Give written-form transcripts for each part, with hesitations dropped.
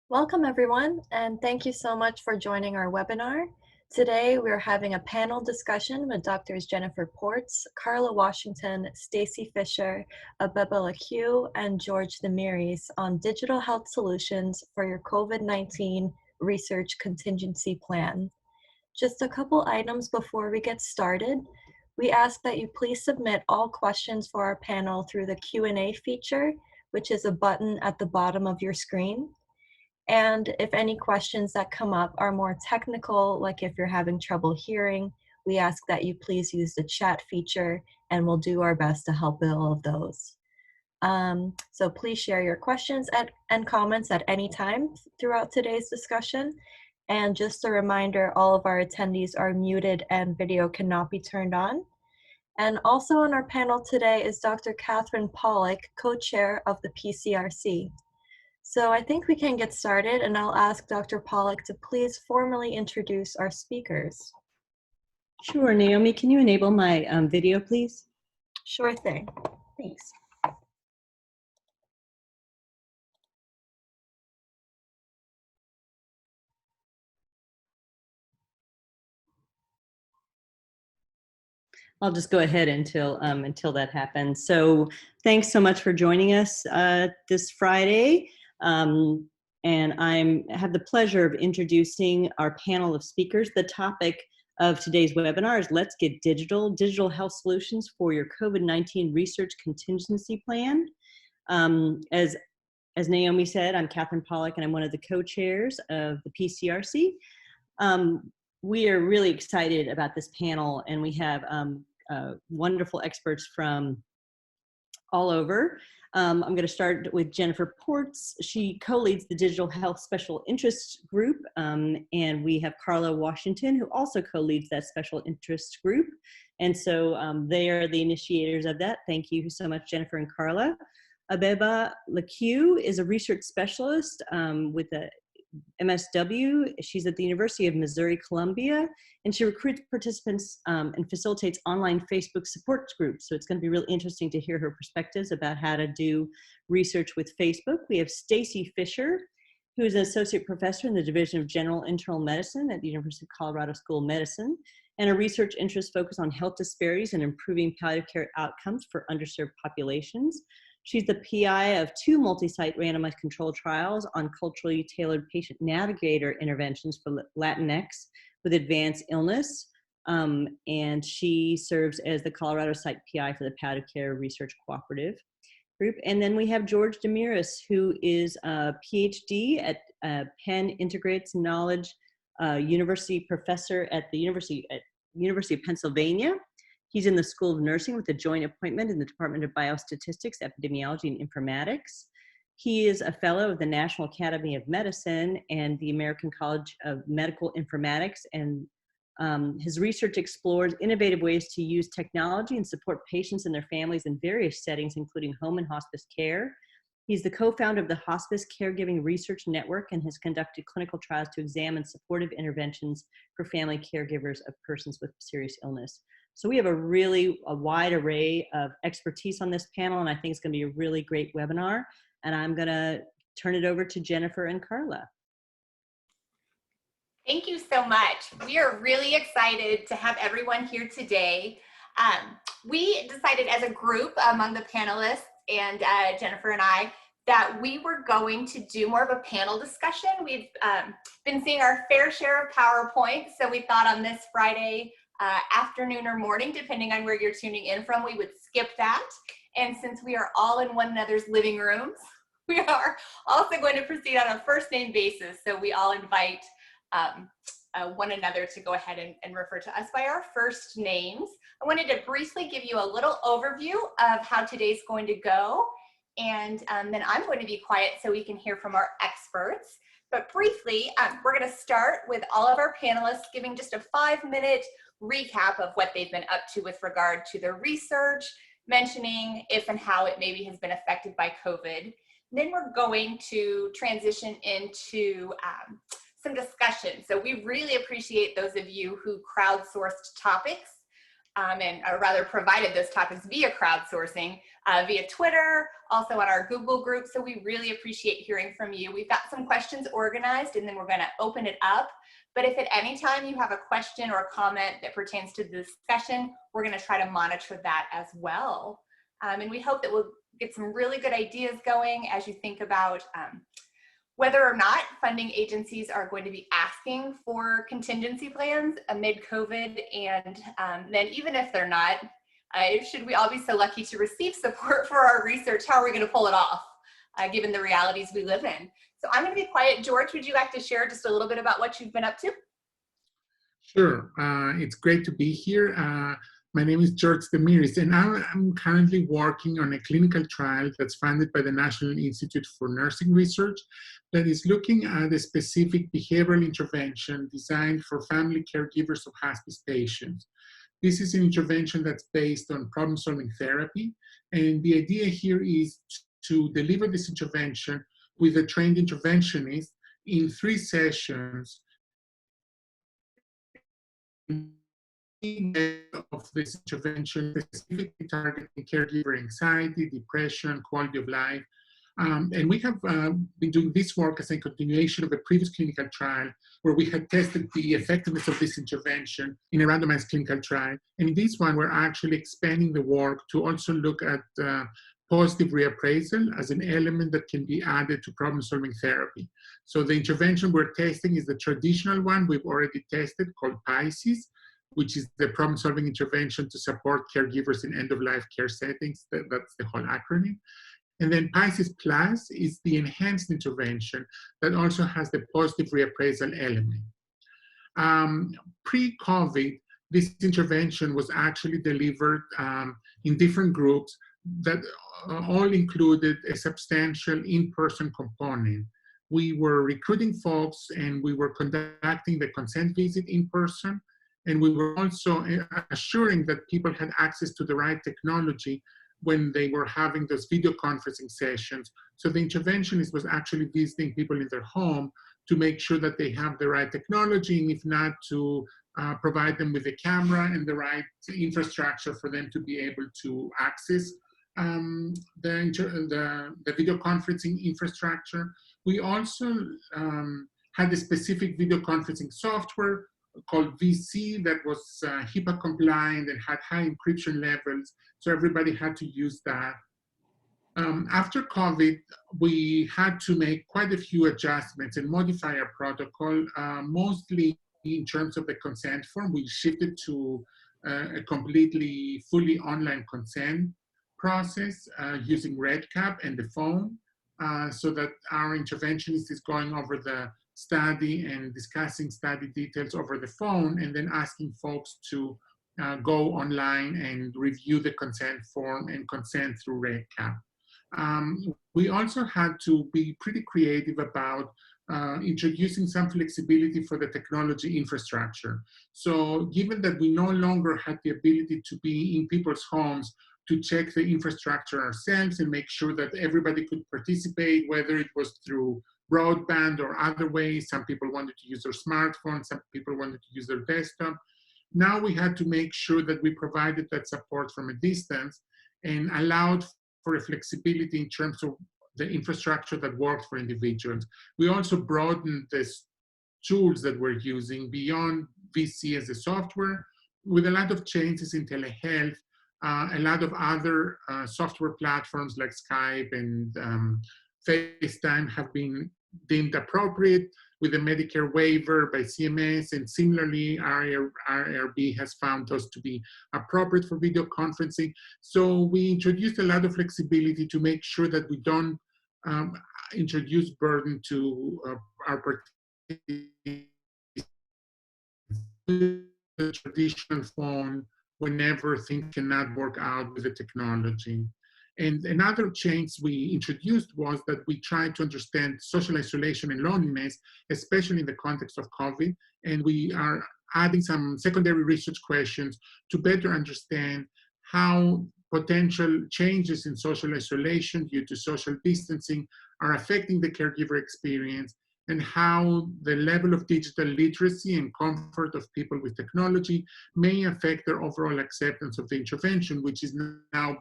Welcome everyone, and thank you so much for joining our webinar. Today we're having a panel discussion with Drs. Jennifer Portz, Karla Washington, Stacy Fischer, Abeba Lakew, and George Demiris on digital health solutions for your COVID-19 research contingency plan. Just a couple items before we get started. We ask that you please submit all questions for our panel through the Q&A feature, which is a button at the bottom of your screen. And if any questions that come up are more technical, like if you're having trouble hearing, we ask that you please use the chat feature and we'll do our best to help with all of those. So please share your questions and comments at any time throughout today's discussion. And just a reminder, all of our attendees are muted and video cannot be turned on. And also on our panel today is Dr. Catherine Pollock, co-chair of the PCRC. So I think we can get started, and I'll ask Dr. Pollock to please formally introduce our speakers. Sure, Naomi, can you enable my video, please? Sure thing. Thanks. I'll just go ahead until that happens. So thanks so much for joining us this Friday. And I have the pleasure of introducing our panel of speakers. The topic of today's webinar is Let's Get Digital Health Solutions for Your COVID-19 Research Contingency Plan. As Naomi said, I'm Catherine Pollock and I'm one of the co-chairs of the PCRC. We are really excited about this panel, and we have wonderful experts from all over. I'm going to start with Jennifer Portz. She co-leads the Digital Health Special Interest Group, and we have Karla Washington, who also co-leads that Special Interest Group. And so they are the initiators of that. Thank you so much, Jennifer and Karla. Abeba Lakew is a research specialist with a MSW. She's at the University of Missouri-Columbia, and she recruits participants and facilitates online Facebook support groups. So it's going to be really interesting to hear her perspectives about how to do research with Facebook. We have Stacy Fischer, who is an associate professor in the Division of General Internal Medicine at the University of Colorado School of Medicine, and her research interests focus on health disparities and improving palliative care outcomes for underserved populations. She's the PI of 2 multi-site randomized controlled trials on culturally tailored patient navigator interventions for Latinx with advanced illness. And she serves as the Colorado site PI for the Palliative Care Research Cooperative Group. And then we have George Demiris, who is a PhD at Penn Integrates Knowledge University professor at the University of Pennsylvania. He's in the School of Nursing with a joint appointment in the Department of Biostatistics, Epidemiology, and Informatics. He is a fellow of the National Academy of Medicine and the American College of Medical Informatics, and his research explores innovative ways to use technology and support patients and their families in various settings, including home and hospice care. He's the co-founder of the Hospice Caregiving Research Network and has conducted clinical trials to examine supportive interventions for family caregivers of persons with serious illness. So we have a wide array of expertise on this panel, and I think it's going to be a really great webinar. And I'm going to turn it over to Jennifer and Karla. Thank you so much. We are really excited to have everyone here today. We decided as a group among the panelists and Jennifer and I that we were going to do more of a panel discussion. We've been seeing our fair share of PowerPoints, so we thought on this Friday afternoon or morning, depending on where you're tuning in from, we would skip that. And since we are all in one another's living rooms, we are also going to proceed on a first name basis. So we all invite one another to go ahead and refer to us by our first names. I wanted to briefly give you a little overview of how today's going to go. And then I'm going to be quiet so we can hear from our experts. But briefly, we're going to start with all of our panelists giving just a 5-minute recap of what they've been up to with regard to their research, mentioning if and how it maybe has been affected by COVID. Then we're going to transition into some discussion. So we really appreciate those of you who crowdsourced topics. or rather provided those topics via crowdsourcing, via Twitter, also on our Google group. So we really appreciate hearing from you. We've got some questions organized, and then we're going to open it up. But if at any time you have a question or a comment that pertains to the discussion, we're going to try to monitor that as well. And we hope that we'll get some really good ideas going as you think about whether or not funding agencies are going to be asking for contingency plans amid COVID, and then even if they're not, should we all be so lucky to receive support for our research, how are we going to pull it off, given the realities we live in? So I'm going to be quiet. George, would you like to share just a little bit about what you've been up to? Sure. It's great to be here. My name is George Demiris, and I'm currently working on a clinical trial that's funded by the National Institute for Nursing Research that is looking at a specific behavioral intervention designed for family caregivers of hospice patients. This is an intervention that's based on problem-solving therapy, and the idea here is to deliver this intervention with a trained interventionist in 3 sessions of this intervention, specifically targeting caregiver anxiety, depression, quality of life. And we have been doing this work as a continuation of a previous clinical trial where we had tested the effectiveness of this intervention in a randomized clinical trial. And in this one, we're actually expanding the work to also look at positive reappraisal as an element that can be added to problem-solving therapy. So the intervention we're testing is the traditional one we've already tested called PCRC, which is the problem-solving intervention to support caregivers in end-of-life care settings. That's the whole acronym. And then PCRC Plus is the enhanced intervention that also has the positive reappraisal element. Pre-COVID, this intervention was actually delivered in different groups that all included a substantial in-person component. We were recruiting folks, and we were conducting the consent visit in person, and we were also assuring that people had access to the right technology when they were having those video conferencing sessions. So the interventionist was actually visiting people in their home to make sure that they have the right technology, and if not, to provide them with a camera and the right infrastructure for them to be able to access the video conferencing infrastructure. We also had a specific video conferencing software called VC that was HIPAA compliant and had high encryption levels, so everybody had to use that. After COVID, we had to make quite a few adjustments and modify our protocol, mostly in terms of the consent form. We shifted to a completely fully online consent process using RedCap and the phone, so that our interventionist is going over the study and discussing study details over the phone, and then asking folks to go online and review the consent form and consent through RedCap. We also had to be pretty creative about introducing some flexibility for the technology infrastructure. So given that we no longer had the ability to be in people's homes to check the infrastructure ourselves and make sure that everybody could participate, whether it was through broadband or other ways. Some people wanted to use their smartphone, some people wanted to use their desktop. Now we had to make sure that we provided that support from a distance and allowed for a flexibility in terms of the infrastructure that worked for individuals. We also broadened the tools that we're using beyond VC as a software, with a lot of changes in telehealth. A lot of other software platforms like Skype and FaceTime have been deemed appropriate with the Medicare waiver by CMS, and similarly, IRB has found those to be appropriate for video conferencing. So we introduced a lot of flexibility to make sure that we don't introduce burden to our participants. The traditional phone whenever things cannot work out with the technology. And another change we introduced was that we tried to understand social isolation and loneliness, especially in the context of COVID. And we are adding some secondary research questions to better understand how potential changes in social isolation due to social distancing are affecting the caregiver experience, and how the level of digital literacy and comfort of people with technology may affect their overall acceptance of the intervention, which is now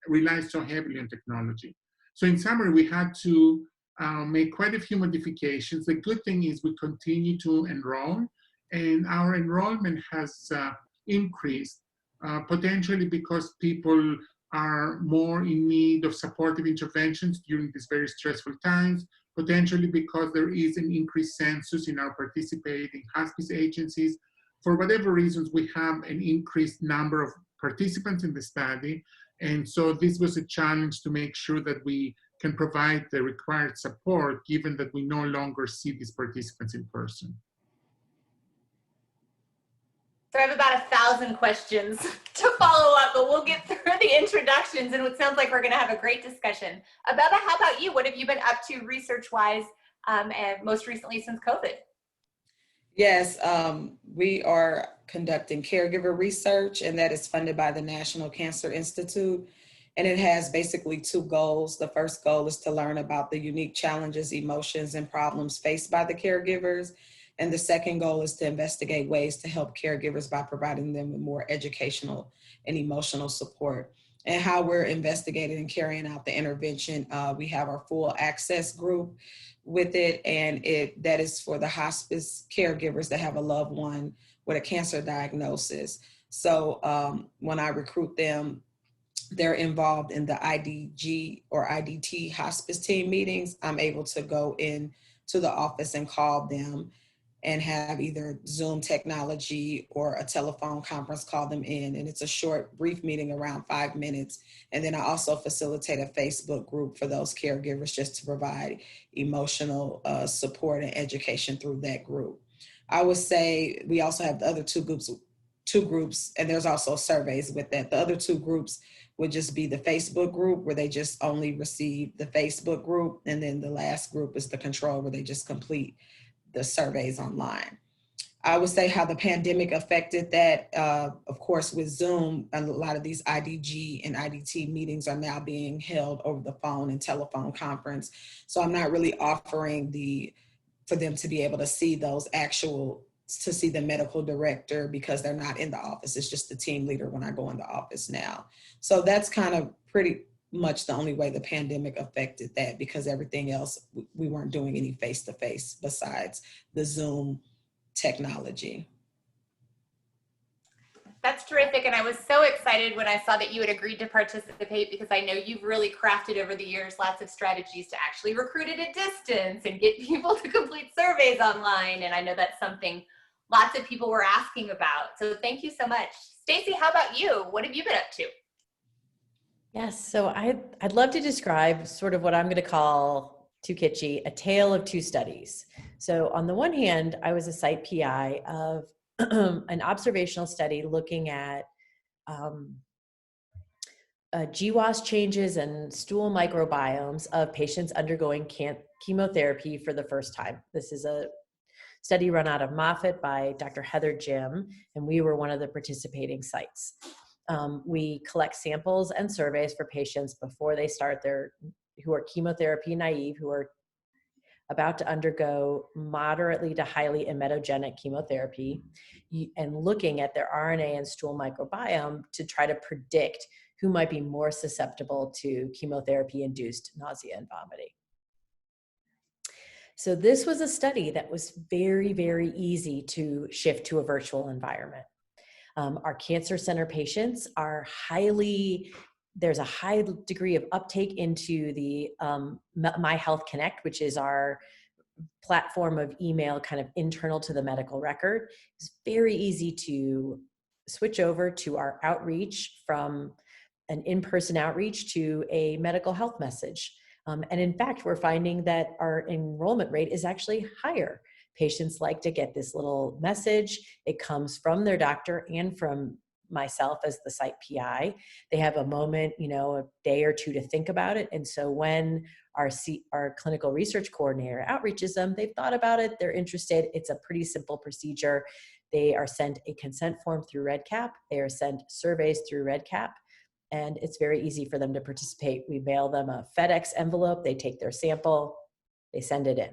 relies so heavily on technology. So in summary, we had to make quite a few modifications. The good thing is we continue to enroll, and our enrollment has increased, potentially because people are more in need of supportive interventions during these very stressful times, potentially because there is an increased census in our participating hospice agencies. For whatever reasons, we have an increased number of participants in the study. And so this was a challenge to make sure that we can provide the required support, given that we no longer see these participants in person. So I have about 1,000 questions to follow up, but we'll get through the introductions, and it sounds like we're going to have a great discussion. Abeba, how about you? What have you been up to research-wise, and most recently since COVID? Yes, we are conducting caregiver research, and that is funded by the National Cancer Institute. And it has basically two goals. The first goal is to learn about the unique challenges, emotions, and problems faced by the caregivers. And the second goal is to investigate ways to help caregivers by providing them with more educational and emotional support. And how we're investigating and carrying out the intervention, we have our full access group with it, and that is for the hospice caregivers that have a loved one with a cancer diagnosis. So when I recruit them, they're involved in the IDG or IDT hospice team meetings. I'm able to go in to the office and call them and have either Zoom technology or a telephone conference call them in. And it's a short, brief meeting around 5 minutes. And then I also facilitate a Facebook group for those caregivers just to provide emotional support and education through that group. I would say we also have the other two groups, and there's also surveys with that. The other two groups would just be the Facebook group, where they just only receive the Facebook group. And then the last group is the control, where they just complete the surveys online. I would say how the pandemic affected that, of course, with Zoom, a lot of these IDG and IDT meetings are now being held over the phone and telephone conference. So I'm not really offering for them to be able to see to see the medical director, because they're not in the office. It's just the team leader when I go in the office now. So that's kind of pretty much the only way the pandemic affected that, because everything else, we weren't doing any face-to-face besides the Zoom technology. That's terrific, and I was so excited when I saw that you had agreed to participate, because I know you've really crafted over the years lots of strategies to actually recruit at a distance and get people to complete surveys online, and I know that's something lots of people were asking about. So thank you so much. Stacy, how about you? What have you been up to? Yes, so I'd love to describe sort of what I'm going to call, too kitschy, a tale of two studies. So on the one hand, I was a site PI of an observational study looking at GWAS changes and stool microbiomes of patients undergoing chemotherapy for the first time. This is a study run out of Moffitt by Dr. Heather Jim, and we were one of the participating sites. We collect samples and surveys for patients before they start who are chemotherapy naive, who are about to undergo moderately to highly emetogenic chemotherapy, and looking at their RNA and stool microbiome to try to predict who might be more susceptible to chemotherapy-induced nausea and vomiting. So this was a study that was very, very easy to shift to a virtual environment. Our cancer center patients are there's a high degree of uptake into the My Health Connect, which is our platform of email kind of internal to the medical record. It's very easy to switch over to our outreach from an in-person outreach to a medical health message. And in fact, we're finding that our enrollment rate is actually higher. Patients like to get this little message. It comes from their doctor and from myself as the site PI. They have a moment, a day or two to think about it. And so when our clinical research coordinator outreaches them, they've thought about it, they're interested. It's a pretty simple procedure. They are sent a consent form through REDCap. They are sent surveys through REDCap. And it's very easy for them to participate. We mail them a FedEx envelope. They take their sample, they send it in.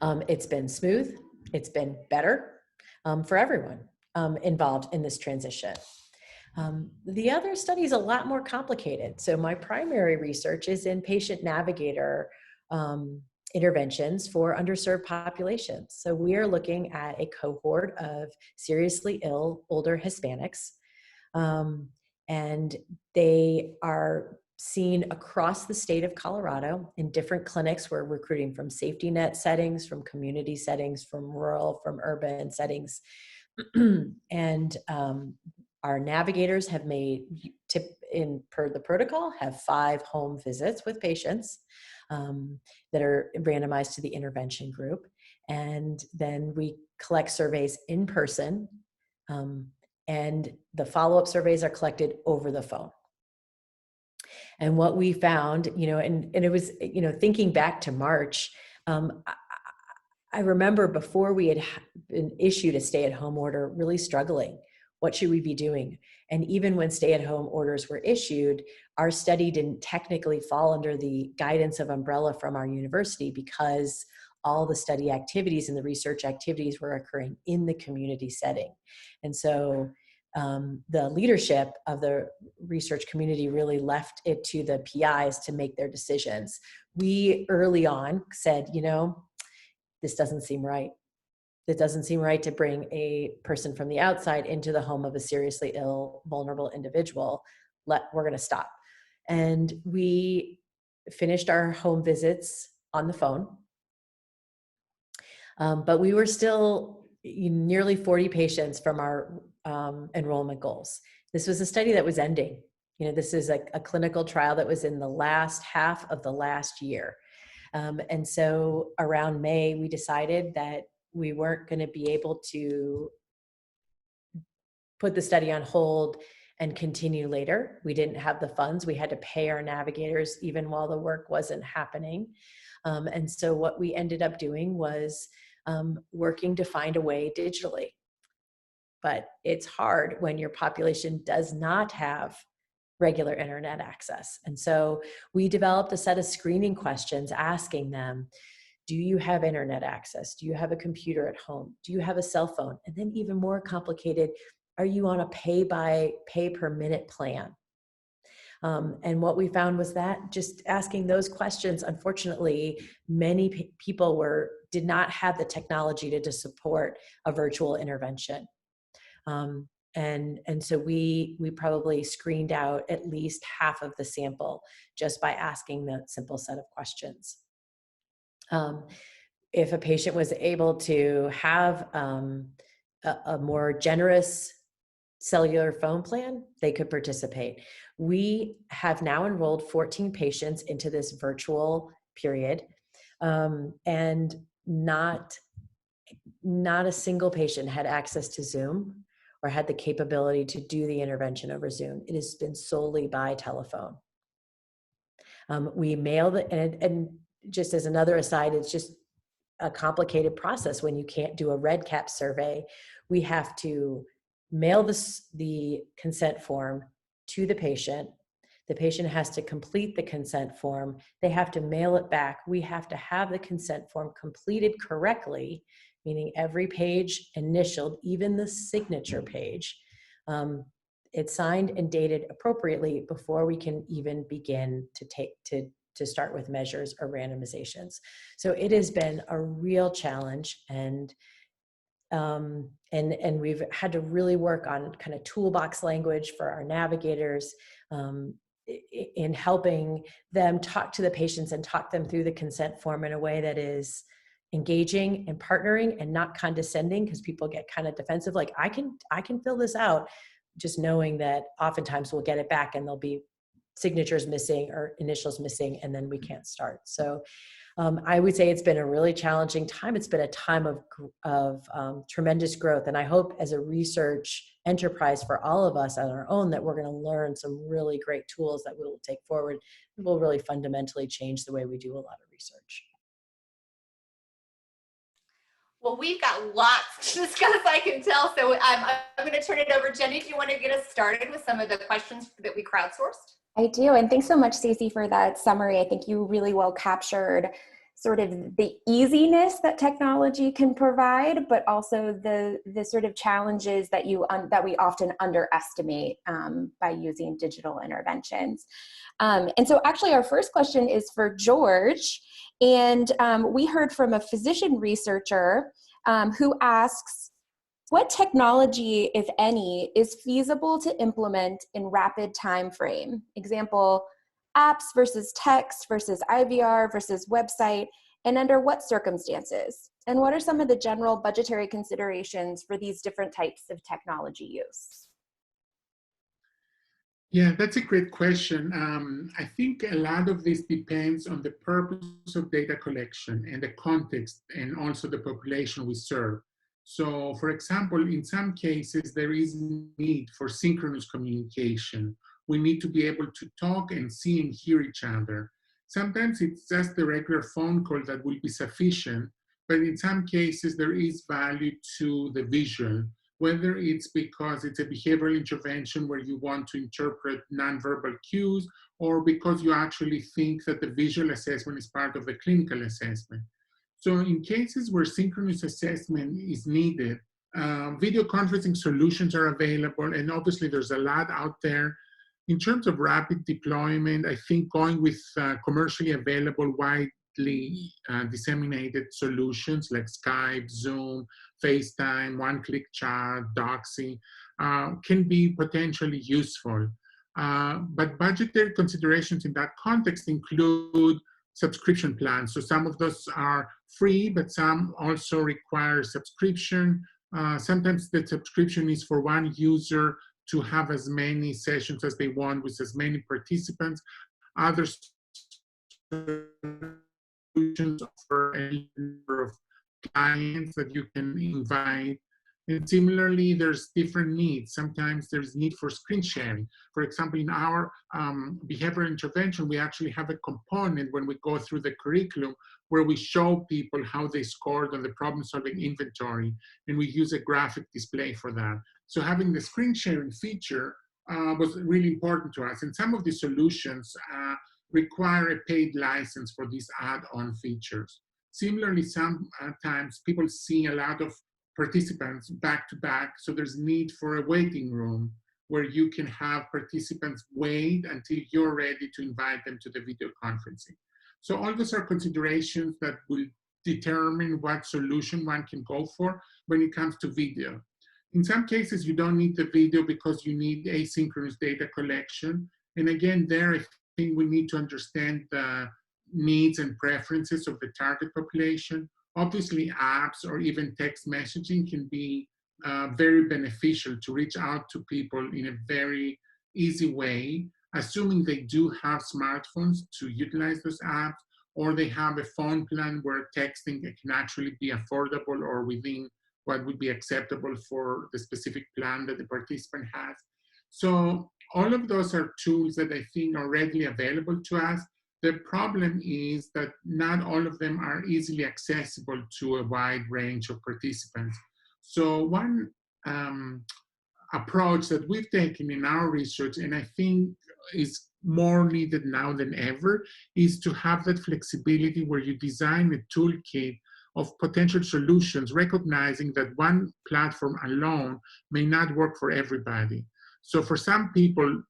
It's been smooth. It's been better for everyone involved in this transition. The other study is a lot more complicated. So my primary research is in patient navigator interventions for underserved populations. So we are looking at a cohort of seriously ill older Hispanics, and they are seen across the state of Colorado in different clinics. We're recruiting from safety net settings, from community settings, from rural, from urban settings. And our navigators have made, per the protocol, have 5 home visits with patients that are randomized to the intervention group. And then we collect surveys in person, and the follow-up surveys are collected over the phone. And what we found, and it was, thinking back to March, I remember before we had been issued a stay-at-home order, really struggling. What should we be doing? And even when stay-at-home orders were issued, our study didn't technically fall under the guidance of umbrella from our university, because all the study activities and the research activities were occurring in the community setting. And so the leadership of the research community really left it to the PIs to make their decisions. We early on said, this doesn't seem right. It doesn't seem right to bring a person from the outside into the home of a seriously ill, vulnerable individual. We're going to stop. And we finished our home visits on the phone. But we were still nearly 40 patients from our enrollment goals. This was a study that was ending. This is a clinical trial that was in the last half of the last year. And so around May, we decided that we weren't going to be able to put the study on hold and continue later. We didn't have the funds. We had to pay our navigators even while the work wasn't happening. And so what we ended up doing was working to find a way digitally. But it's hard when your population does not have regular internet access. And so we developed a set of screening questions asking them, do you have internet access? Do you have a computer at home? Do you have a cell phone? And then even more complicated, are you on a pay per minute plan? And what we found was that just asking those questions, unfortunately, many people did not have the technology to support a virtual intervention. And so we probably screened out at least half of the sample just by asking the simple set of questions. If a patient was able to have a more generous cellular phone plan, they could participate. We have now enrolled 14 patients into this virtual period, and not a single patient had access to Zoom or had the capability to do the intervention over Zoom. It has been solely by telephone. We mail and just as another aside, it's just a complicated process when you can't do a red cap survey. We have to mail the consent form to the patient. The patient has to complete the consent form. They have to mail it back. We have to have the consent form completed correctly, meaning every page initialed, even the signature page. It's signed and dated appropriately before we can even begin to start with measures or randomizations. So it has been a real challenge, and we've had to really work on kind of toolbox language for our navigators in helping them talk to the patients and talk them through the consent form in a way that is engaging and partnering and not condescending, because people get kind of defensive, like I can fill this out, just knowing that oftentimes we'll get it back and there'll be signatures missing or initials missing, and then we can't start. So I would say it's been a really challenging time. It's been a time of tremendous growth. And I hope as a research enterprise for all of us on our own that we're going to learn some really great tools that we will take forward and will really fundamentally change the way we do a lot of research. Well, we've got lots to discuss, I can tell. So I'm going to turn it over. Jenny, do you want to get us started with some of the questions that we crowdsourced? I do. And thanks so much, Stacy, for that summary. I think you really well captured sort of the easiness that technology can provide, but also the sort of challenges that we often underestimate by using digital interventions. And so actually our first question is for George. And we heard from a physician researcher who asks, what technology, if any, is feasible to implement in rapid time frame? Example, apps versus text versus IVR versus website, and under what circumstances? And what are some of the general budgetary considerations for these different types of technology use? Yeah, that's a great question. I think a lot of this depends on the purpose of data collection and the context and also the population we serve. So for example, in some cases, there is need for synchronous communication. We need to be able to talk and see and hear each other. Sometimes it's just the regular phone call that will be sufficient, but in some cases there is value to the visual, whether it's because it's a behavioral intervention where you want to interpret nonverbal cues, or because you actually think that the visual assessment is part of the clinical assessment. So in cases where synchronous assessment is needed, video conferencing solutions are available, and obviously there's a lot out there. In terms of rapid deployment, I think going with commercially available, widely disseminated solutions like Skype, Zoom, FaceTime, one-click chat, Doxy can be potentially useful. But budgetary considerations in that context include subscription plans. So some of those are free, but some also require subscription. Sometimes the subscription is for one user to have as many sessions as they want with as many participants. Other solutions offer a number of clients that you can invite. And similarly, there's different needs. Sometimes there's need for screen sharing. For example, in our behavioral intervention, we actually have a component when we go through the curriculum where we show people how they scored on the problem-solving inventory, and we use a graphic display for that. So having the screen sharing feature was really important to us. And some of the solutions require a paid license for these add-on features. Similarly, sometimes people see a lot of participants back to back, so there's need for a waiting room where you can have participants wait until you're ready to invite them to the video conferencing. So all those are considerations that will determine what solution one can go for when it comes to video. In some cases, you don't need the video because you need asynchronous data collection. And again, there I think we need to understand the needs and preferences of the target population. Obviously, apps or even text messaging can be very beneficial to reach out to people in a very easy way, assuming they do have smartphones to utilize those apps, or they have a phone plan where texting can actually be affordable or within what would be acceptable for the specific plan that the participant has. So all of those are tools that I think are readily available to us. The problem is that not all of them are easily accessible to a wide range of participants. So one approach that we've taken in our research, and I think is more needed now than ever, is to have that flexibility where you design a toolkit of potential solutions, recognizing that one platform alone may not work for everybody. So for some people,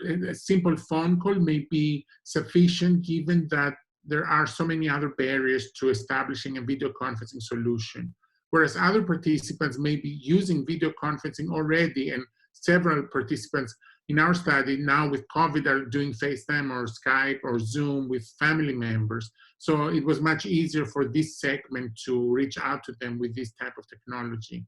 a simple phone call may be sufficient given that there are so many other barriers to establishing a video conferencing solution. Whereas other participants may be using video conferencing already, and several participants in our study now with COVID are doing FaceTime or Skype or Zoom with family members. So it was much easier for this segment to reach out to them with this type of technology.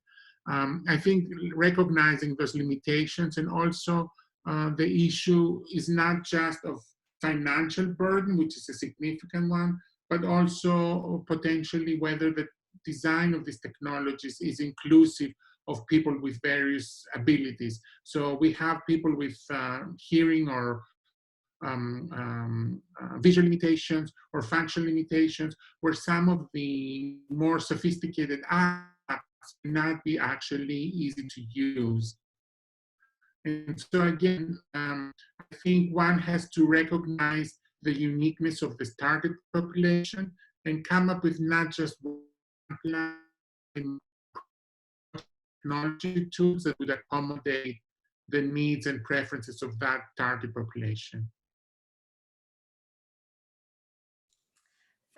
I think recognizing those limitations, and also the issue is not just of financial burden, which is a significant one, but also potentially whether the design of these technologies is inclusive of people with various abilities. So we have people with hearing or visual limitations or functional limitations, where some of the more sophisticated apps may not be actually easy to use. And so again, I think one has to recognize the uniqueness of this target population and come up with not just one plan, technology tools that would accommodate the needs and preferences of that target population.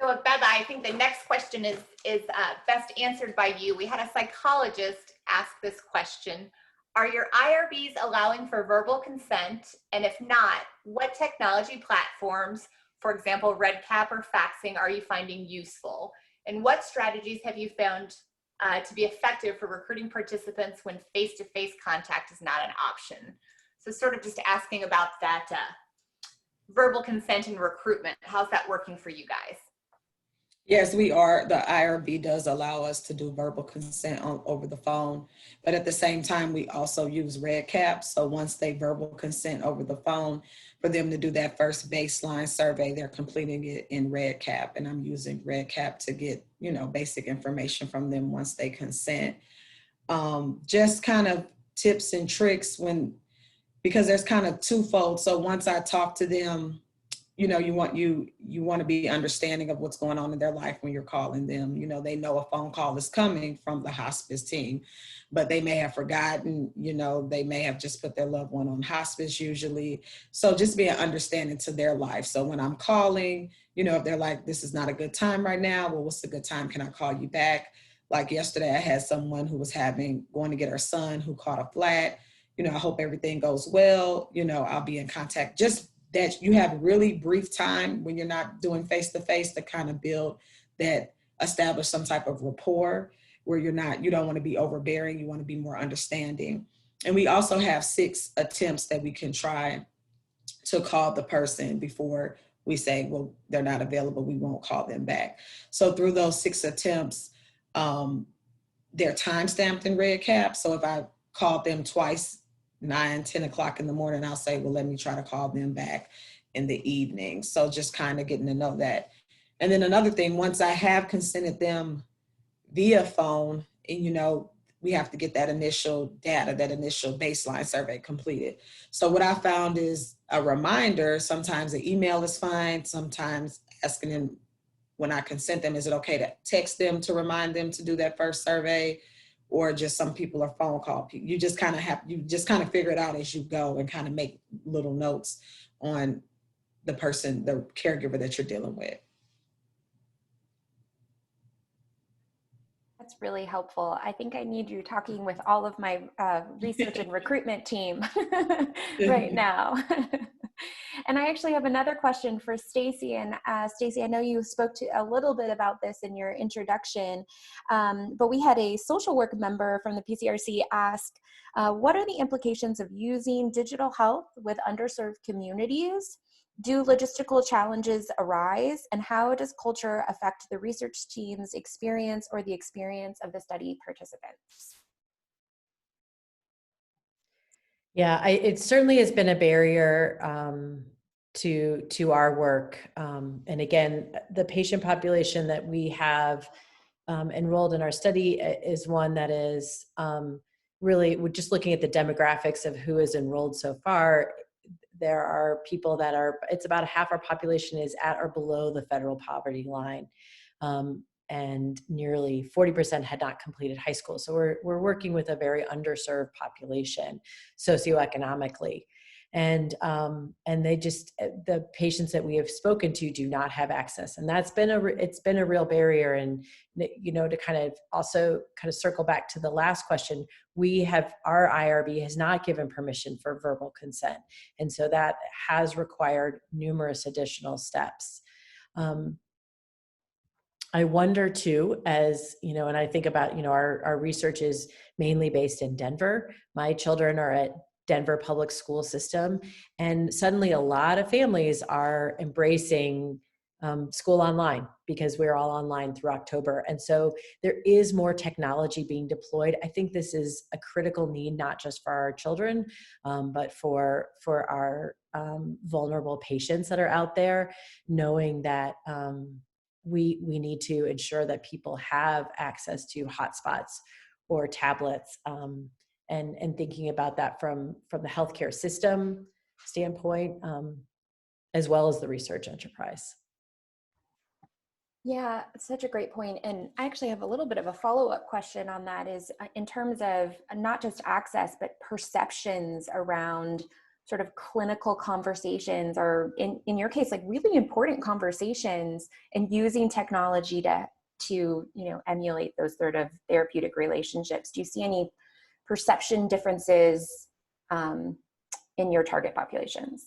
So Abeba, I think the next question is best answered by you. We had a psychologist ask this question. Are your IRBs allowing for verbal consent? And if not, what technology platforms, for example, REDCap or faxing, are you finding useful? And what strategies have you found to be effective for recruiting participants when face-to-face contact is not an option? So sort of just asking about that verbal consent and recruitment. How's that working for you guys? Yes, we are. The IRB does allow us to do verbal consent over the phone, but at the same time, we also use REDCap. So once they verbal consent over the phone, for them to do that first baseline survey, they're completing it in REDCap, and I'm using REDCap to get, you know, basic information from them once they consent. Just kind of tips and tricks because there's kind of twofold. So once I talk to them, you know, you want to be understanding of what's going on in their life when you're calling them. You know, they know a phone call is coming from the hospice team, but they may have forgotten, you know, they may have just put their loved one on hospice usually. So just being understanding to their life. So when I'm calling, you know, if they're like, this is not a good time right now, well, what's a good time? Can I call you back? Like yesterday, I had someone who was going to get her son who caught a flat. You know, I hope everything goes well. You know, I'll be in contact. Just that you have really brief time when you're not doing face-to-face to kind of build that, establish some type of rapport where you don't want to be overbearing, you want to be more understanding. And we also have 6 attempts that we can try to call the person before we say, well, they're not available, we won't call them back. So through those 6 attempts, they're time-stamped in REDCap. So if I called them twice, 9, 10 o'clock in the morning, I'll say, well, let me try to call them back in the evening. So just kind of getting to know that. And then another thing, once I have consented them via phone, and, you know, we have to get that initial data, that initial baseline survey completed. So what I found is a reminder. Sometimes the email is fine. Sometimes asking them when I consent them, is it okay to text them to remind them to do that first survey? Or just some people are phone call people. You just kind of figure it out as you go and kind of make little notes on the person, the caregiver that you're dealing with. That's really helpful. I think I need you talking with all of my research and recruitment team right now. And I actually have another question for Stacy. And Stacy, I know you spoke to a little bit about this in your introduction, but we had a social work member from the PCRC ask, what are the implications of using digital health with underserved communities? Do logistical challenges arise, and how does culture affect the research team's experience or the experience of the study participants? Yeah, it certainly has been a barrier to our work. And again, the patient population that we have enrolled in our study is one that is really, we're just looking at the demographics of who is enrolled so far. There are people that it's about half our population is at or below the federal poverty line. And nearly 40% had not completed high school. So we're working with a very underserved population socioeconomically. And the patients that we have spoken to do not have access. And that's been it's been a real barrier. And, you know, to kind of circle back to the last question, our IRB has not given permission for verbal consent. And so that has required numerous additional steps. I wonder too, as, you know, and I think about, you know, our research is mainly based in Denver. My children are at Denver public school system, and suddenly a lot of families are embracing school online because we're all online through October. And so there is more technology being deployed. I think this is a critical need, not just for our children, but for our vulnerable patients that are out there, knowing that we need to ensure that people have access to hotspots or tablets, and thinking about that from the healthcare system standpoint, as well as the research enterprise. Yeah, such a great point. And I actually have a little bit of a follow-up question on that is in terms of not just access, but perceptions around sort of clinical conversations, or in your case, like really important conversations, and using technology to emulate those sort of therapeutic relationships. Do you see any perception differences in your target populations?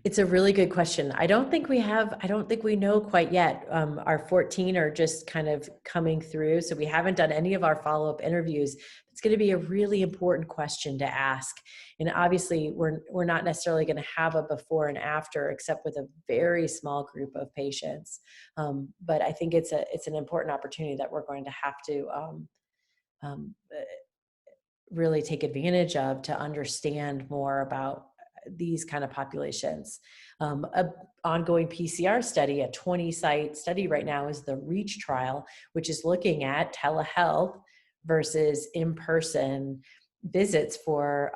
It's a really good question. I don't think we know quite yet. Our 14 are just kind of coming through, so we haven't done any of our follow-up interviews. It's going to be a really important question to ask. And obviously, we're not necessarily going to have a before and after, except with a very small group of patients. But I think it's an important opportunity that we're going to have to really take advantage of to understand more about these kind of populations. A ongoing PCR study, a 20-site study right now, is the REACH trial, which is looking at telehealth versus in-person visits for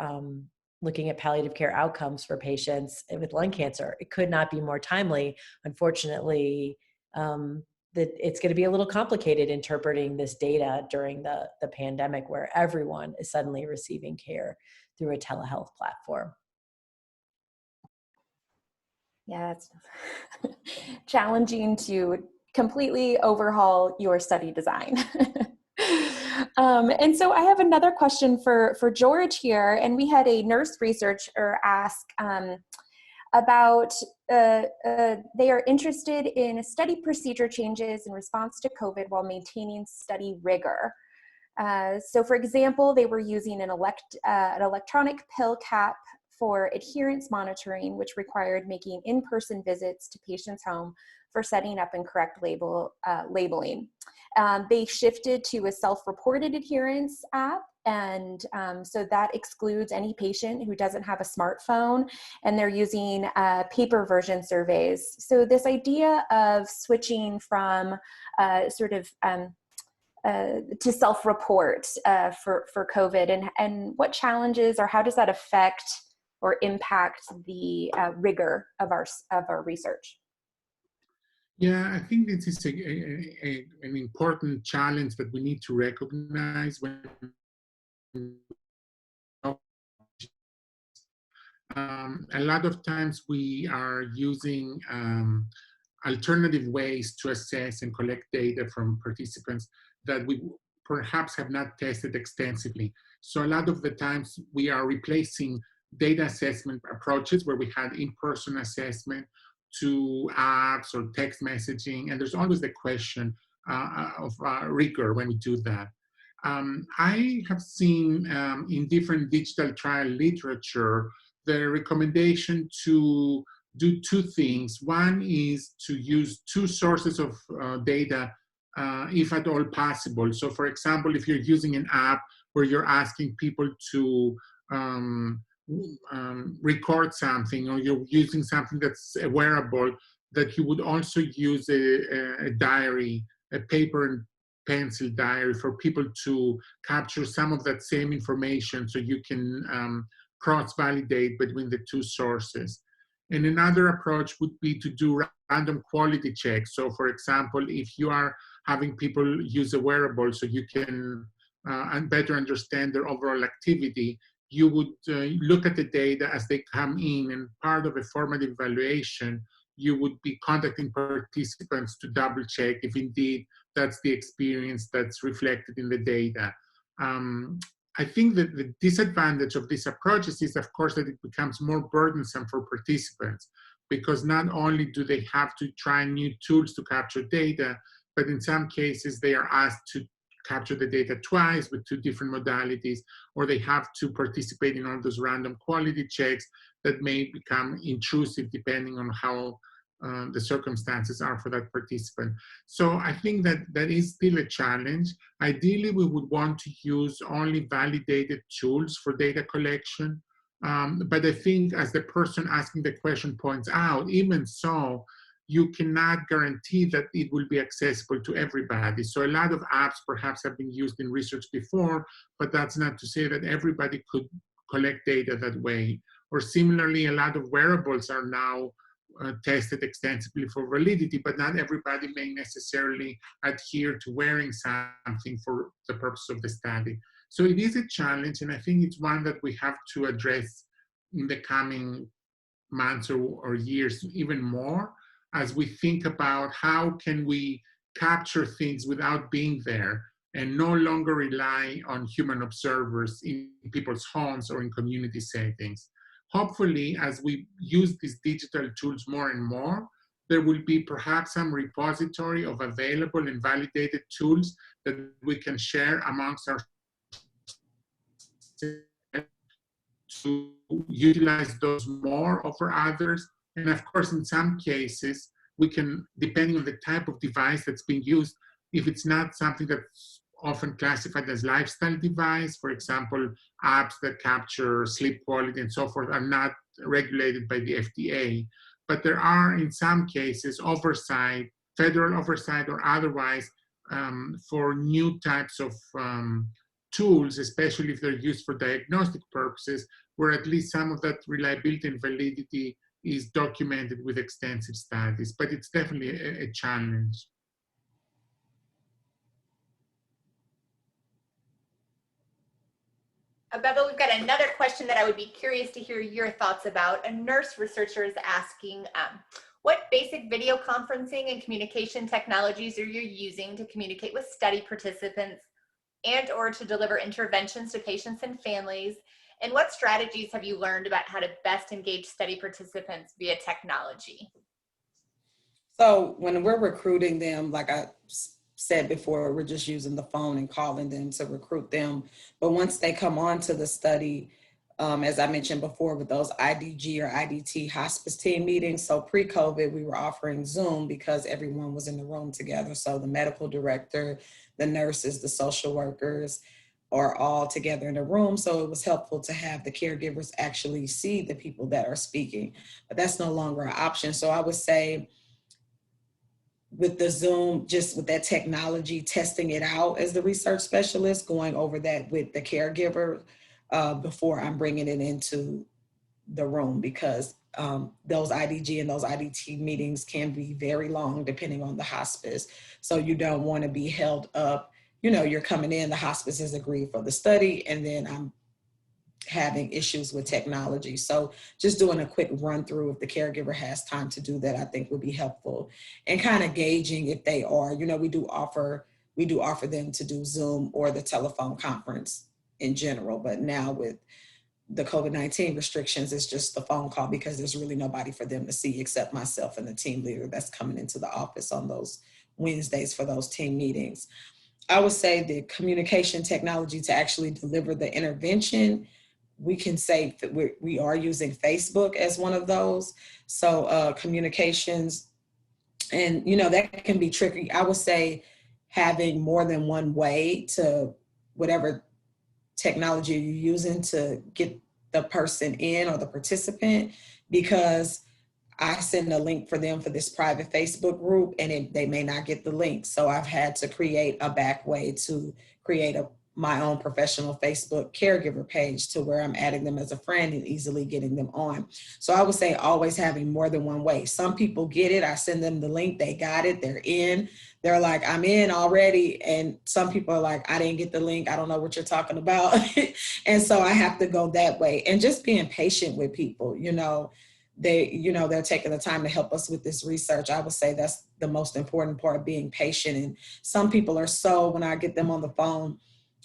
looking at palliative care outcomes for patients with lung cancer. It could not be more timely. Unfortunately, that it's going to be a little complicated interpreting this data during the pandemic, where everyone is suddenly receiving care through a telehealth platform. Yeah, it's challenging to completely overhaul your study design. And so I have another question for George here, and we had a nurse researcher ask about they are interested in study procedure changes in response to COVID while maintaining study rigor. So for example, they were using an electronic pill cap for adherence monitoring, which required making in-person visits to patients' home for setting up and correct labeling. They shifted to a self-reported adherence app, and so that excludes any patient who doesn't have a smartphone, and they're using paper version surveys. So this idea of switching from to self-report for COVID, and what challenges or how does that affect or impact the rigor of our research? Yeah, I think this is an important challenge that we need to recognize when a lot of times we are using alternative ways to assess and collect data from participants that we perhaps have not tested extensively. So a lot of the times we are replacing data assessment approaches where we had in-person assessment to apps or text messaging, and there's always the question of rigor when we do that. I have seen in different digital trial literature the recommendation to do two things. One is to use two sources of data if at all possible. So for example, if you're using an app where you're asking people to record something, or you're using something that's a wearable, that you would also use a diary, a paper and pencil diary, for people to capture some of that same information so you can cross-validate between the two sources. And another approach would be to do random quality checks. So for example, if you are having people use a wearable so you can better understand their overall activity, you would look at the data as they come in, and part of a formative evaluation, you would be contacting participants to double check if indeed that's the experience that's reflected in the data. I think that the disadvantage of these approaches is, of course, that it becomes more burdensome for participants, because not only do they have to try new tools to capture data, but in some cases they are asked to capture the data twice with two different modalities, or they have to participate in all those random quality checks that may become intrusive depending on how the circumstances are for that participant. So I think that that is still a challenge. Ideally, we would want to use only validated tools for data collection. But I think, as the person asking the question points out, even so, you cannot guarantee that it will be accessible to everybody. So a lot of apps perhaps have been used in research before, but that's not to say that everybody could collect data that way. Or similarly, a lot of wearables are now tested extensively for validity, but not everybody may necessarily adhere to wearing something for the purpose of the study. So it is a challenge, and I think it's one that we have to address in the coming months or years even more, as we think about how can we capture things without being there and no longer rely on human observers in people's homes or in community settings. Hopefully, as we use these digital tools more and more, there will be perhaps some repository of available and validated tools that we can share amongst our to utilize those more over others. And of course, in some cases, we can, depending on the type of device that's being used, if it's not something that's often classified as lifestyle device, for example, apps that capture sleep quality and so forth are not regulated by the FDA. But there are, in some cases, oversight, federal oversight or otherwise, for new types of tools, especially if they're used for diagnostic purposes, where at least some of that reliability and validity is documented with extensive studies. But it's definitely a challenge. Abeba, we've got another question that I would be curious to hear your thoughts about. A nurse researcher is asking, what basic video conferencing and communication technologies are you using to communicate with study participants and or to deliver interventions to patients and families? And what strategies have you learned about how to best engage study participants via technology? So when we're recruiting them, like I said before, we're just using the phone and calling them to recruit them. But once they come on to the study, as I mentioned before, with those IDG or IDT hospice team meetings, so pre-COVID, we were offering Zoom because everyone was in the room together. So the medical director, the nurses, the social workers are all together in a room. So it was helpful to have the caregivers actually see the people that are speaking, but that's no longer an option. So I would say, with the Zoom, just with that technology, testing it out as the research specialist, going over that with the caregiver before I'm bringing it into the room, because those IDG and those IDT meetings can be very long depending on the hospice. So you don't want to be held up. You know, you're coming in, the hospice has agreed for the study, and then I'm having issues with technology. So just doing a quick run through, if the caregiver has time to do that, I think would be helpful. And kind of gauging if they are, you know, we do offer them to do Zoom or the telephone conference in general. But now with the COVID-19 restrictions, it's just the phone call because there's really nobody for them to see except myself and the team leader that's coming into the office on those Wednesdays for those team meetings. I would say the communication technology to actually deliver the intervention, we can say that we are using Facebook as one of those. So communications, and you know, that can be tricky. I would say having more than one way to whatever technology you're using to get the person in or the participant, because I send a link for them for this private Facebook group and they may not get the link. So I've had to create a back way to create my own professional Facebook caregiver page to where I'm adding them as a friend and easily getting them on. So I would say always having more than one way. Some people get it. I send them the link. They got it. They're in. They're like, I'm in already. And some people are like, I didn't get the link. I don't know what you're talking about. And so I have to go that way. And just being patient with people, you know, they're taking the time to help us with this research. I would say that's the most important part, being patient. And some people are so, when I get them on the phone,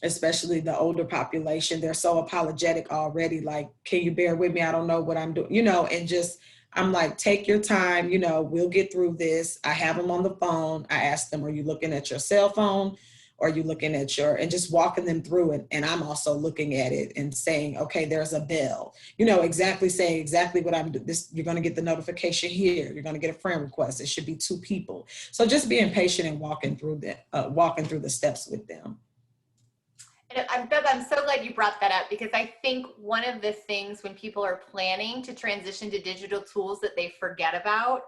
especially the older population, they're so apologetic already. Like, can you bear with me? I don't know what I'm doing, you know, and just, I'm like, take your time, you know, we'll get through this. I have them on the phone. I ask them, are you looking at your cell phone? Or are you looking at and just walking them through it. And I'm also looking at it and saying, okay, there's a bell, you know, saying exactly what I'm doing. You're going to get the notification here. You're going to get a friend request. It should be 2 people. So just being patient and walking through the steps with them. And I'm so glad you brought that up, because I think one of the things when people are planning to transition to digital tools that they forget about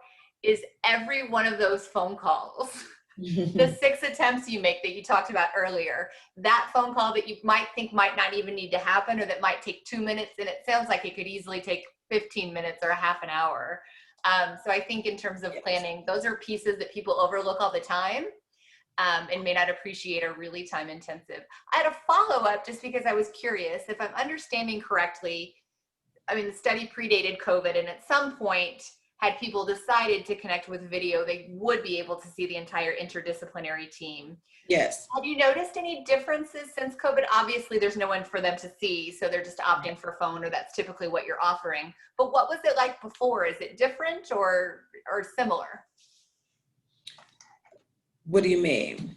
is every one of those phone calls. The 6 attempts you make that you talked about earlier, that phone call that you might think might not even need to happen, or that might take 2 minutes, and it sounds like it could easily take 15 minutes or a half an hour. So I think in terms of planning, those are pieces that people overlook all the time and may not appreciate are really time intensive. I had a follow-up just because I was curious. If I'm understanding correctly, I mean, the study predated COVID, and at some point, had people decided to connect with video, they would be able to see the entire interdisciplinary team. Yes. Have you noticed any differences since COVID? Obviously, there's no one for them to see, so they're just opting for phone, or that's typically what you're offering. But what was it like before? Is it different or similar? What do you mean?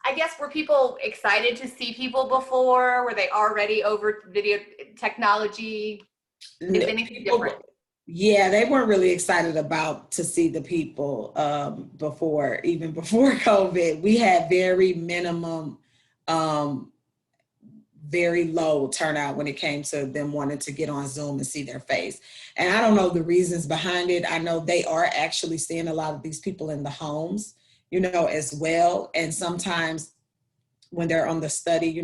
I guess, were people excited to see people before? Were they already over video technology? Is anything different? Yeah, they weren't really excited to see the people even before COVID. We had very minimum, very low turnout when it came to them wanting to get on Zoom and see their face. And I don't know the reasons behind it. I know they are actually seeing a lot of these people in the homes, as well. And sometimes when they're on the study,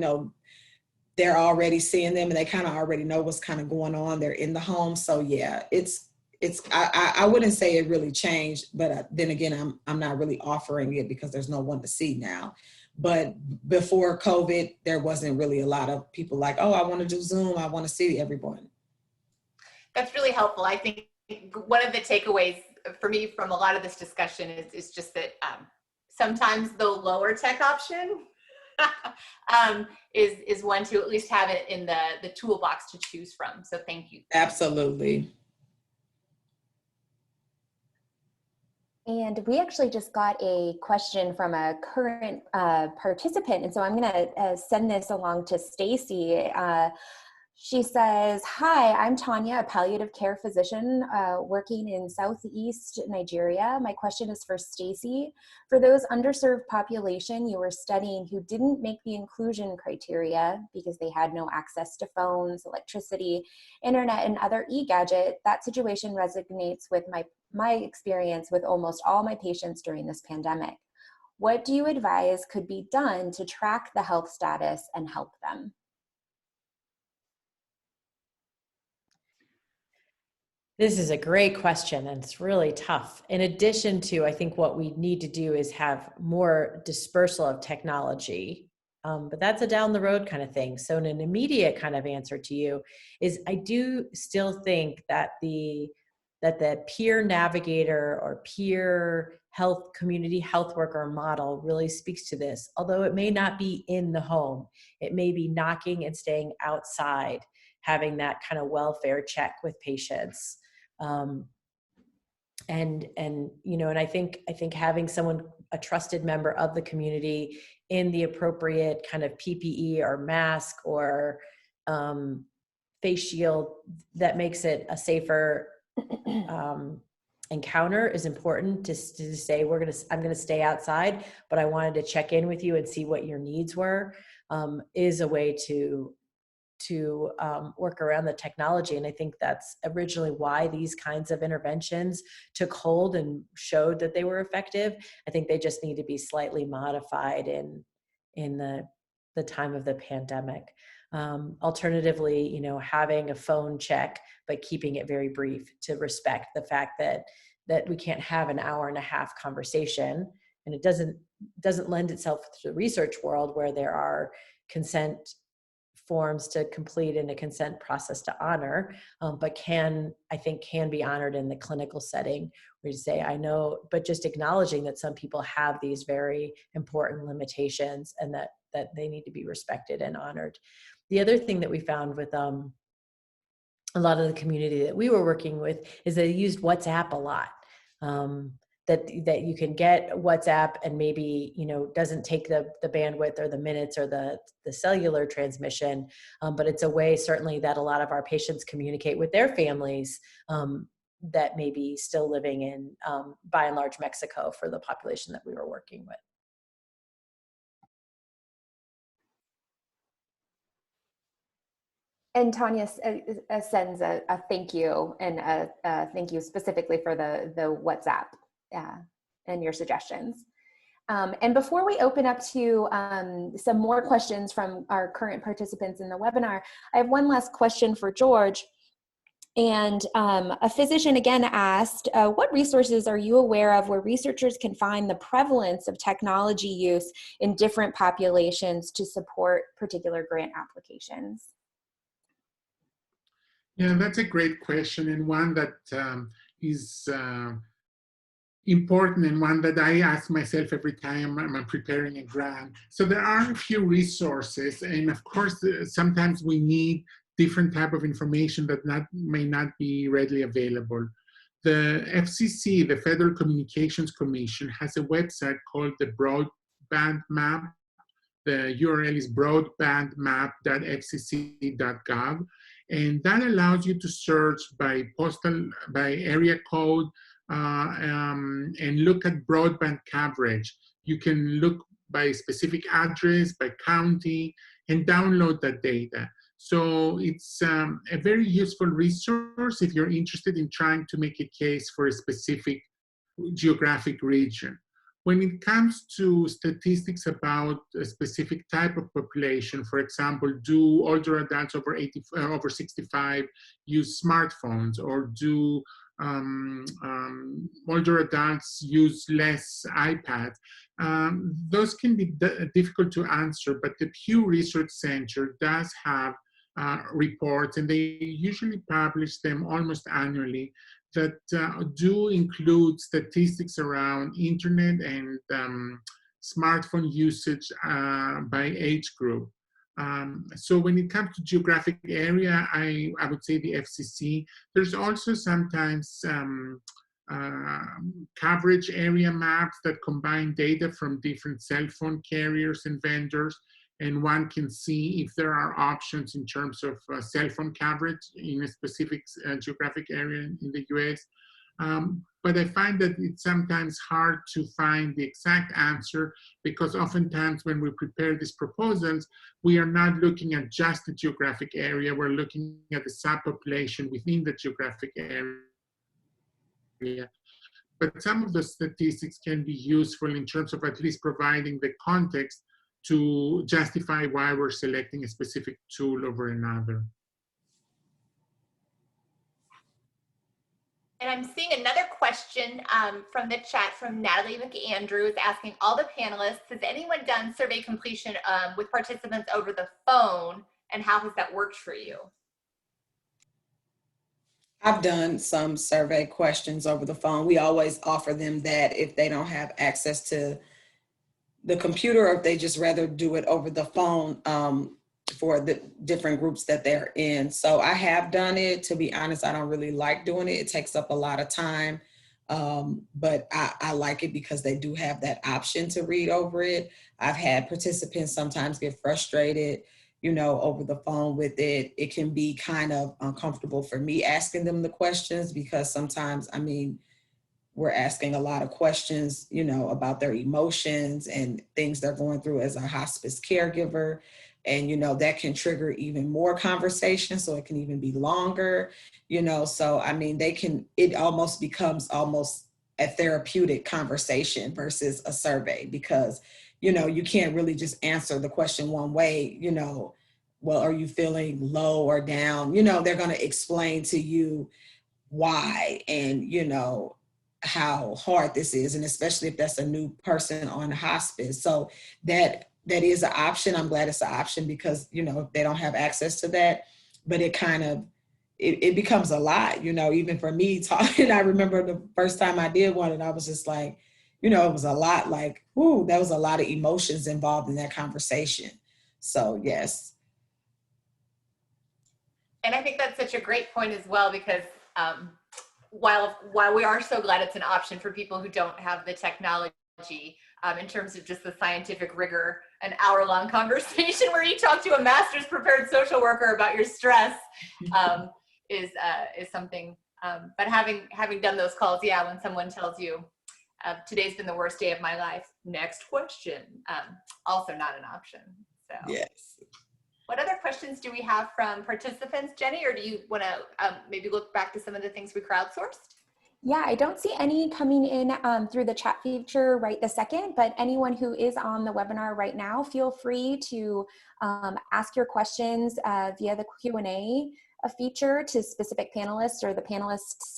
they're already seeing them and they kind of already know what's kind of going on. They're in the home. So yeah, I wouldn't say it really changed, but then again, I'm not really offering it because there's no one to see now. But before COVID, there wasn't really a lot of people like, oh, I want to do Zoom. I want to see everyone. That's really helpful. I think one of the takeaways for me from a lot of this discussion is just that sometimes the lower tech option is one to at least have it in the toolbox to choose from. So thank you. Absolutely. And we actually just got a question from a current participant. And so I'm going to send this along to Stacy. She says, hi, I'm Tanya, a palliative care physician working in Southeast Nigeria. My question is for Stacy. For those underserved population you were studying who didn't make the inclusion criteria because they had no access to phones, electricity, internet, and other e-gadget, that situation resonates with my experience with almost all my patients during this pandemic. What do you advise could be done to track the health status and help them? This is a great question, and it's really tough. In addition to, I think what we need to do is have more dispersal of technology, but that's a down the road kind of thing. So an immediate kind of answer to you is I do still think that the peer navigator or peer health community health worker model really speaks to this, although it may not be in the home. It may be knocking and staying outside, having that kind of welfare check with patients. And I think having someone, a trusted member of the community in the appropriate kind of PPE or mask or face shield that makes it a safer encounter is important to say, I'm going to stay outside, but I wanted to check in with you and see what your needs were, is a way to work around the technology. And I think that's originally why these kinds of interventions took hold and showed that they were effective. I think they just need to be slightly modified in the time of the pandemic. Alternatively, having a phone check, but keeping it very brief to respect the fact that we can't have an hour and a half conversation. And it doesn't lend itself to the research world where there are consent forms to complete and a consent process to honor, but can be honored in the clinical setting where you say, I know, but just acknowledging that some people have these very important limitations and that they need to be respected and honored. The other thing that we found with a lot of the community that we were working with is they used WhatsApp a lot. That you can get WhatsApp and maybe, doesn't take the bandwidth or the minutes or the cellular transmission, but it's a way certainly that a lot of our patients communicate with their families that may be still living in, by and large, Mexico for the population that we were working with. And Tanya sends a thank you, and a thank you specifically for the WhatsApp and your suggestions. And before we open up to some more questions from our current participants in the webinar, I have one last question for George. And a physician again asked, what resources are you aware of where researchers can find the prevalence of technology use in different populations to support particular grant applications? Yeah, that's a great question, and one that is important, and one that I ask myself every time I'm preparing a grant. So there are a few resources, and of course, sometimes we need different type of information that may not be readily available. The FCC, the Federal Communications Commission, has a website called the Broadband Map. The URL is broadbandmap.fcc.gov, and that allows you to search by area code, and look at broadband coverage. You can look by specific address, by county, and download that data. So it's a very useful resource if you're interested in trying to make a case for a specific geographic region. When it comes to statistics about a specific type of population, for example, do older adults over 65 use smartphones, or do older adults use less iPads? Those can be difficult to answer, but the Pew Research Center does have reports, and they usually publish them almost annually, that do include statistics around internet and smartphone usage by age group. So when it comes to geographic area, I would say the FCC. There's also sometimes coverage area maps that combine data from different cell phone carriers and vendors, and one can see if there are options in terms of cell phone coverage in a specific geographic area in the US. But I find that it's sometimes hard to find the exact answer, because oftentimes when we prepare these proposals, we are not looking at just the geographic area, we're looking at the subpopulation within the geographic area. But some of the statistics can be useful in terms of at least providing the context to justify why we're selecting a specific tool over another. And I'm seeing another question from the chat from Natalie McAndrews asking all the panelists, has anyone done survey completion with participants over the phone, and how has that worked for you? I've done some survey questions over the phone. We always offer them that if they don't have access to the computer, or if they just rather do it over the phone for the different groups that they're in. So I have done it. To be honest, I don't really like doing it. It takes up a lot of time, but I like it because they do have that option to read over it. I've had participants sometimes get frustrated, you know, over the phone with it. It can be kind of uncomfortable for me asking them the questions, because sometimes, I mean, we're asking a lot of questions, you know, about their emotions and things they're going through as a hospice caregiver. And, you know, that can trigger even more conversation. So it can even be longer, you know, so, I mean, it almost becomes almost a therapeutic conversation versus a survey, because, you know, you can't really just answer the question one way, you know, well, are you feeling low or down? You know, they're going to explain to you why, and, you know, how hard this is, and especially if that's a new person on hospice. So that is an option. I'm glad it's an option, because, you know, if they don't have access to that, but it kind of, it becomes a lot, you know, even for me talking. I remember the first time I did one, and I was just like, you know, it was a lot, like, ooh, there was a lot of emotions involved in that conversation. So yes. And I think that's such a great point as well, because while we are so glad it's an option for people who don't have the technology, in terms of just the scientific rigor, an hour-long conversation where you talk to a master's prepared social worker about your stress is something. But having done those calls, yeah, when someone tells you, today's been the worst day of my life, next question, also not an option. So yes. What other questions do we have from participants, Jenny, or do you want to maybe look back to some of the things we crowdsourced? Yeah, I don't see any coming in through the chat feature right this second, but anyone who is on the webinar right now, feel free to ask your questions via the Q&A a feature to specific panelists or the panelists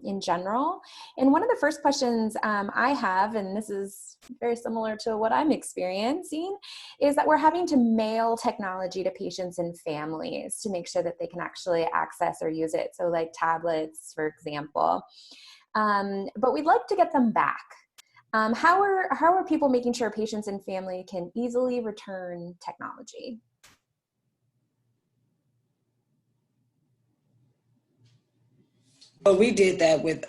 in general. And one of the first questions I have, and this is very similar to what I'm experiencing, is that we're having to mail technology to patients and families to make sure that they can actually access or use it. So like tablets, for example. But we'd like to get them back. How are people making sure patients and family can easily return technology? But we did that with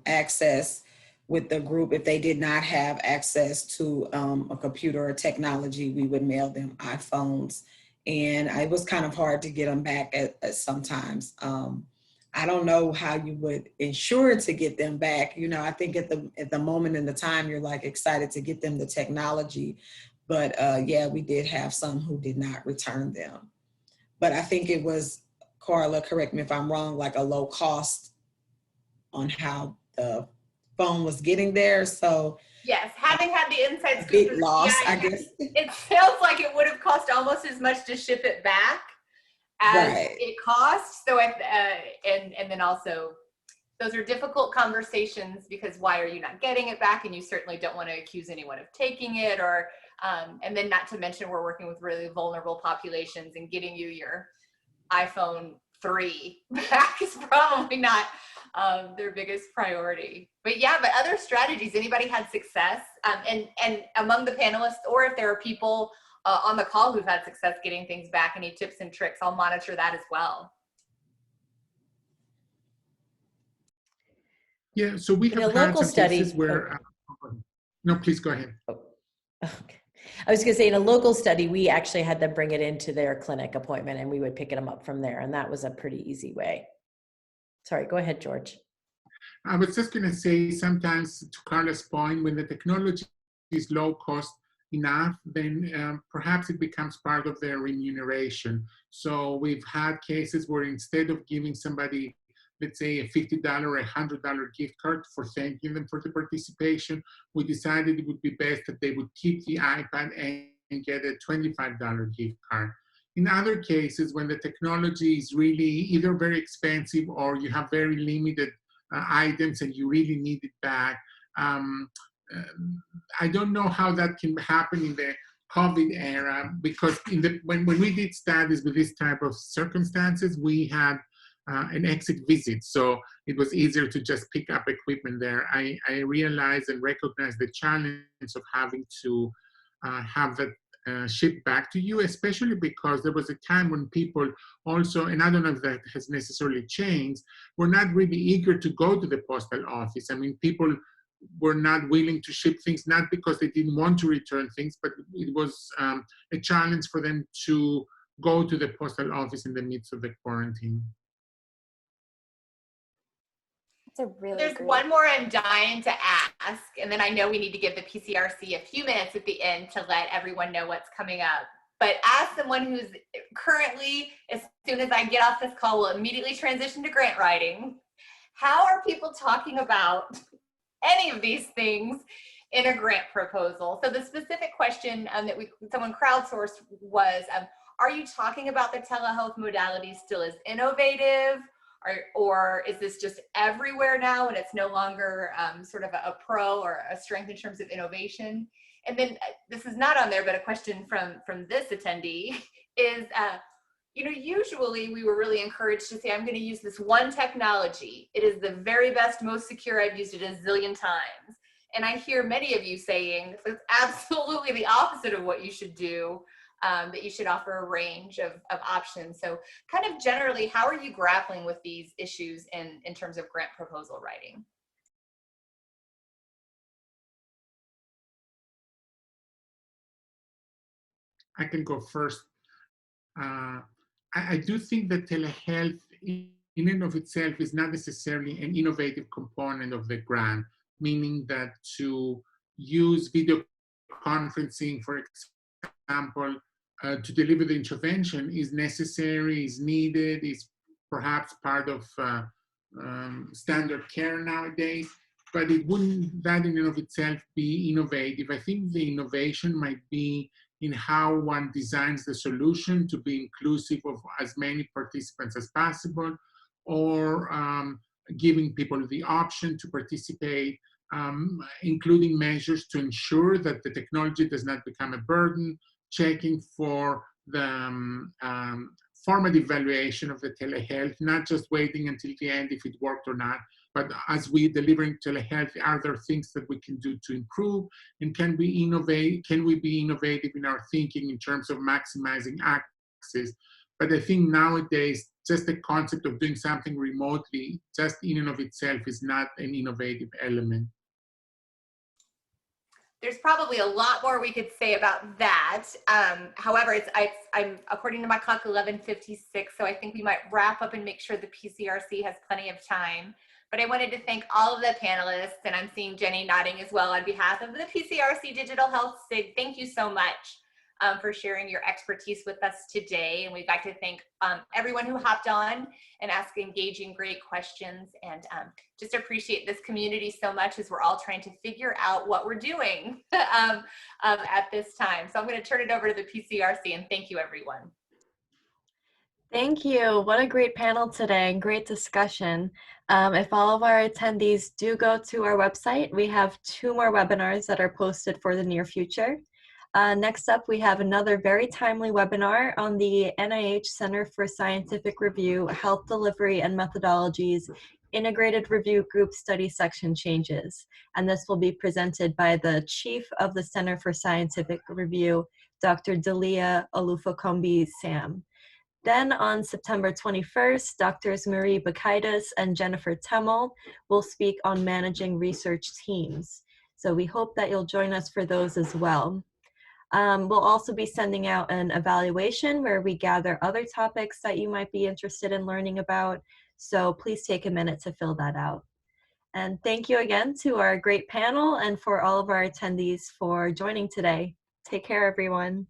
access with the group. If they did not have access to a computer or technology, we would mail them iPhones. And it was kind of hard to get them back at sometimes. I don't know how you would ensure to get them back. You know, I think at the moment in the time, you're like excited to get them the technology. But yeah, we did have some who did not return them. But I think it was, Karla, correct me if I'm wrong, like a low cost on how the phone was getting there. So yes, having had the inside scoop, big loss, yeah, I guess. It feels like it would have cost almost as much to ship it back as it cost. So and then also, those are difficult conversations because why are you not getting it back? And you certainly don't want to accuse anyone of taking it, or and then not to mention we're working with really vulnerable populations, and getting you your iPhone 3 back is probably not their biggest priority. But yeah, but other strategies, anybody had success? And among the panelists, or if there are people on the call who've had success getting things back, any tips and tricks, I'll monitor that as well. Yeah, so we have had some cases where, no, please go ahead. Oh, okay. I was going to say, in a local study, we actually had them bring it into their clinic appointment and we would pick them up from there. And that was a pretty easy way. Sorry, go ahead, George. I was just going to say, sometimes to Karla's point, when the technology is low cost enough, then perhaps it becomes part of their remuneration. So we've had cases where instead of giving somebody, let's say, a $50 or $100 gift card for thanking them for the participation, we decided it would be best that they would keep the iPad and get a $25 gift card. In other cases, when the technology is really either very expensive or you have very limited items and you really need it back, I don't know how that can happen in the COVID era, because when we did studies with this type of circumstances, we had an exit visit, so it was easier to just pick up equipment there. I realize and recognize the challenge of having to have that shipped back to you, especially because there was a time when people also, and I don't know if that has necessarily changed, were not really eager to go to the postal office. I mean, people were not willing to ship things, not because they didn't want to return things, but it was a challenge for them to go to the postal office in the midst of the quarantine. There's one more I'm dying to ask, and then I know we need to give the PCRC a few minutes at the end to let everyone know what's coming up. But as someone who's currently, as soon as I get off this call, will immediately transition to grant writing, how are people talking about any of these things in a grant proposal? So the specific question that someone crowdsourced was, are you talking about the telehealth modality still as innovative? Or is this just everywhere now and it's no longer sort of a pro or a strength in terms of innovation? And then this is not on there, but a question from this attendee is, you know, usually we were really encouraged to say, I'm going to use this one technology. It is the very best, most secure. I've used it a zillion times. And I hear many of you saying it's absolutely the opposite of what you should do. That you should offer a range of options. So kind of generally, how are you grappling with these issues in terms of grant proposal writing? I can go first. I do think that telehealth in and of itself is not necessarily an innovative component of the grant, meaning that to use video conferencing, for example, to deliver the intervention is necessary, is needed, is perhaps part of standard care nowadays, but it wouldn't, that in and of itself, be innovative. I think the innovation might be in how one designs the solution to be inclusive of as many participants as possible, or giving people the option to participate, including measures to ensure that the technology does not become a burden, checking for the formative evaluation of the telehealth, not just waiting until the end if it worked or not, but as we delivering telehealth, are there things that we can do to improve, and can we be innovative in our thinking in terms of maximizing access? But I think nowadays, just the concept of doing something remotely, just in and of itself, is not an innovative element. There's probably a lot more we could say about that. However, I'm according to my clock 11:56, so I think we might wrap up and make sure the PCRC has plenty of time. But I wanted to thank all of the panelists, and I'm seeing Jenny nodding as well on behalf of the PCRC Digital Health SIG. Thank you so much for sharing your expertise with us today. And we'd like to thank everyone who hopped on and asked engaging, great questions, and just appreciate this community so much as we're all trying to figure out what we're doing at this time. So I'm going to turn it over to the PCRC, and thank you, everyone. Thank you. What a great panel today and great discussion. If all of our attendees do go to our website, we have 2 more webinars that are posted for the near future. Next up, we have another very timely webinar on the NIH Center for Scientific Review, Health Delivery and Methodologies, Integrated Review Group Study Section Changes. And this will be presented by the Chief of the Center for Scientific Review, Dr. Delia Olufokombi-Sam. Then on September 21st, Drs. Marie Bakaitis and Jennifer Temmel will speak on managing research teams. So we hope that you'll join us for those as well. We'll also be sending out an evaluation where we gather other topics that you might be interested in learning about. So please take a minute to fill that out. And thank you again to our great panel and for all of our attendees for joining today. Take care, everyone.